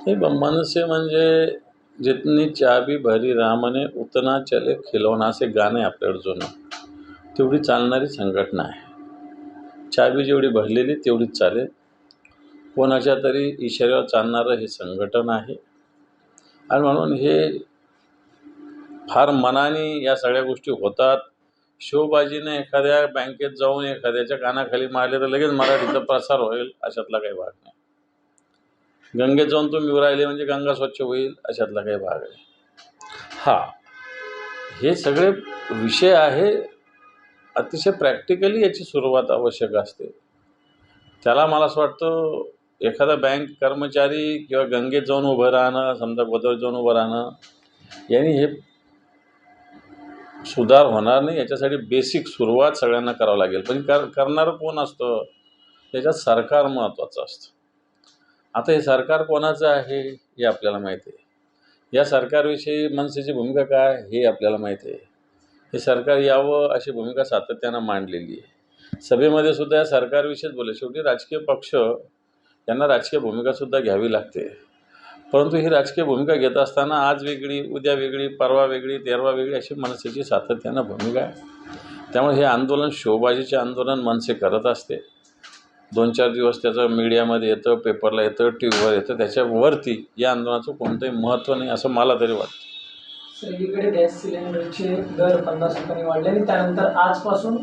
हे मन से म्हणजे जितनी चाबी भरी रामने उतना चले खिलौना असे गाणं आहे आपल्याकडे जुनं. तेवढी चालणारी संघटना आहे. चाबी जेवढी भरलेली तेवढीच चालेल. कोणाच्या तरी इशाऱ्यावर चालणारं हे संघटन आहे आणि म्हणून हे फार मनाने या सगळ्या गोष्टी होतात. शोबाजीने एखाद्या बँकेत जाऊन एखाद्याच्या कानाखाली मारले तर लगेच मराठीचा प्रसार होईल अशातला काही भाग नाही. गंगेत जाऊन तुम्ही राहिले म्हणजे गंगा स्वच्छ होईल अशातला काही भाग आहे. हा हे सगळे विषय आहे. अतिशय प्रॅक्टिकली याची सुरुवात आवश्यक असते. त्याला मला असं वाटतं एखादा बँक कर्मचारी किंवा गंगेत जाऊन उभं राहणं, समजा गोदावरीत जाऊन उभं राहणं यांनी हे सुधार होणार नाही. याच्यासाठी बेसिक सुरुवात सगळ्यांना करावं लागेल. पण करणारं कोण असतं त्याच्यात सरकार महत्त्वाचं असतं. आता हे सरकार कोणाचं आहे हे आपल्याला माहिती आहे. या सरकारविषयी मनसेची भूमिका काय हे आपल्याला माहिती आहे. हे सरकार यावं अशी भूमिका सातत्यानं मांडलेली आहे. सभेमध्ये सुद्धा या सरकारविषयीच बोलले. शेवटी राजकीय पक्ष यांना राजकीय भूमिकासुद्धा घ्यावी लागते. परंतु ही राजकीय भूमिका घेत असताना आज वेगळी, उद्या वेगळी, परवा वेगळी, तेरवा वेगळी अशी मनसेची सातत्यानं भूमिका आहे. त्यामुळे हे आंदोलन शोबाजीचे आंदोलन मनसे करत असते. 2-4 दिवस त्याचं मीडियामध्ये येतं, पेपरला येतं, टी व्हीवर येतं. त्याच्यावरती या आंदोलनाचं कोणतंही महत्त्व नाही असं मला तरी वाटतं. सगळीकडे गॅस सिलेंडरचे दर 50 रुपयांनी वाढले आणि त्यानंतर आजपासून